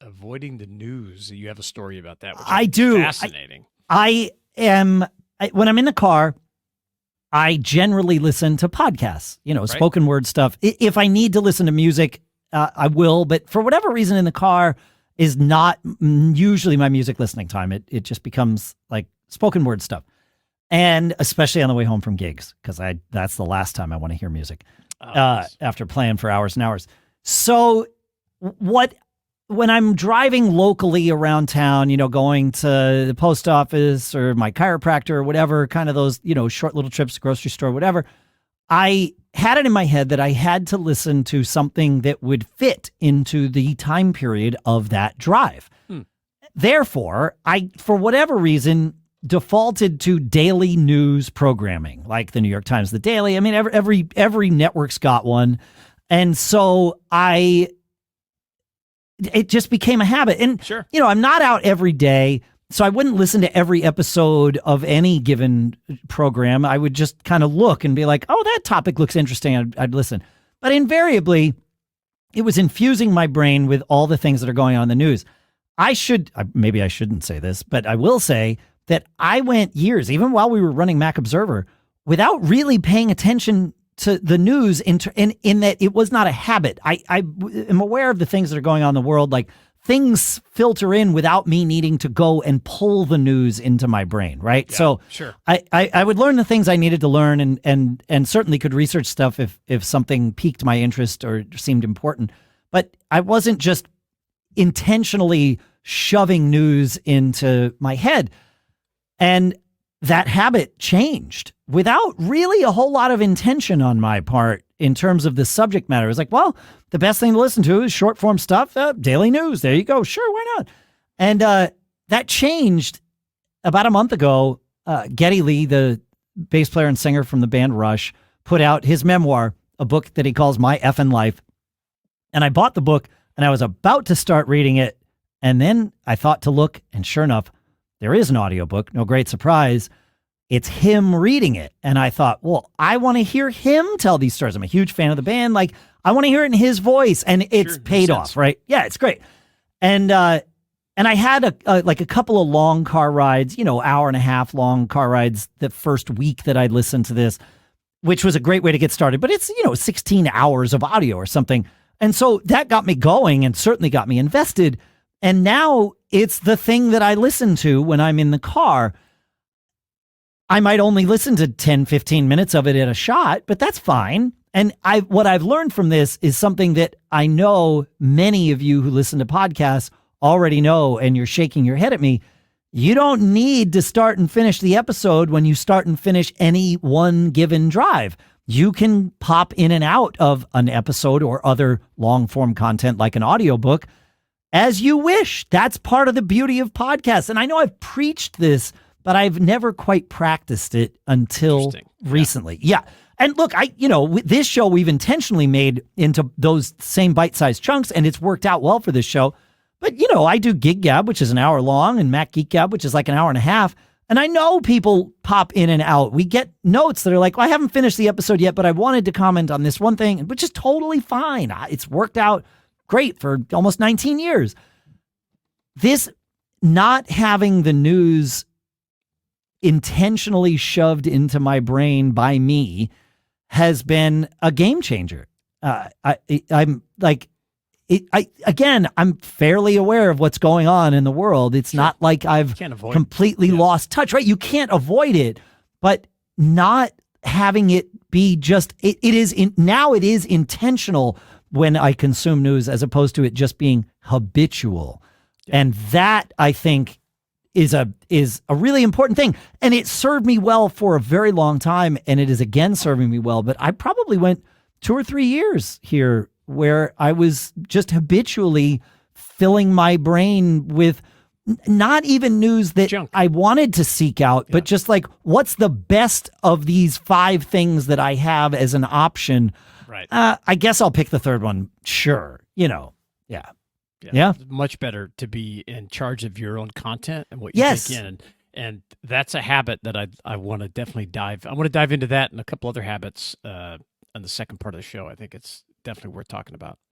avoiding the news. You have a story about that, which I think is do. fascinating. When I'm in the car, I generally listen to podcasts, spoken word stuff. If I need to listen to music, I will. But for whatever reason, in the car is not usually my music listening time. It just becomes like spoken word stuff. And especially on the way home from gigs, because that's the last time I want to hear music after playing for hours and hours. So when I'm driving locally around town, going to the post office or my chiropractor or whatever, kind of those, short little trips, grocery store, whatever, I had it in my head that I had to listen to something that would fit into the time period of that drive. Therefore, I, for whatever reason, defaulted to daily news programming, like the New York Times, the Daily. I mean, every network's got one. And so it just became a habit. And, Sure. I'm not out every day, so I wouldn't listen to every episode of any given program. I would just kind of look and be like, oh, that topic looks interesting. I'd listen. But invariably, it was infusing my brain with all the things that are going on in the news. Maybe I shouldn't say this, but I will say that I went years, even while we were running Mac Observer, without really paying attention to the news in that it was not a habit. I am aware of the things that are going on in the world, like things filter in without me needing to go and pull the news into my brain, right? Yeah, so sure. I would learn the things I needed to learn and certainly could research stuff if something piqued my interest or seemed important. But I wasn't just intentionally shoving news into my head. And that habit changed without really a whole lot of intention on my part in terms of the subject matter. It was like, well, the best thing to listen to is short form stuff, daily news. There you go. Sure, why not? And that changed about a month ago. Getty Lee, the bass player and singer from the band Rush, put out his memoir, a book that he calls My Effing Life. And I bought the book and I was about to start reading it. And then I thought to look, and sure enough, there is an audiobook. No great surprise. It's him reading it. And I thought, well, I want to hear him tell these stories. I'm a huge fan of the band. Like, I want to hear it in his voice. And it's paid off, right? Yeah, it's great. And I had a couple of long car rides, hour and a half long car rides the first week that I listened to this, which was a great way to get started. But it's, 16 hours of audio or something. And so that got me going and certainly got me invested. And now it's the thing that I listen to when I'm in the car. I might only listen to 10, 15 minutes of it at a shot, but that's fine. And what I've learned from this is something that I know many of you who listen to podcasts already know, and you're shaking your head at me. You don't need to start and finish the episode when you start and finish any one given drive. You can pop in and out of an episode or other long form content like an audiobook as you wish. That's part of the beauty of podcasts. And I know I've preached this, but I've never quite practiced it until recently. Yeah. And look, this show we've intentionally made into those same bite-sized chunks, and it's worked out well for this show. But, I do Gig Gab, which is an hour long, and Mac Geek Gab, which is like an hour and a half. And I know people pop in and out. We get notes that are like, well, I haven't finished the episode yet, but I wanted to comment on this one thing, which is totally fine. It's worked out great for almost 19 years. This not having the news intentionally shoved into my brain by me has been a game changer. I'm fairly aware of what's going on in the world. It's not like I've completely lost touch, right? You can't avoid it, but not having it be just, now it is intentional when I consume news as opposed to it just being habitual. Yeah. And that, I think, is a really important thing. And it served me well for a very long time, and it is again serving me well. But I probably went 2 or 3 years here where I was just habitually filling my brain with not even news that junk I wanted to seek out, but just like, what's the best of these 5 things that I have as an option? Right. I guess I'll pick the third one. Sure. Yeah. Yeah. Much better to be in charge of your own content and what you take in. And that's a habit that I want to definitely dive. I want to dive into that and a couple other habits in the second part of the show. I think it's definitely worth talking about.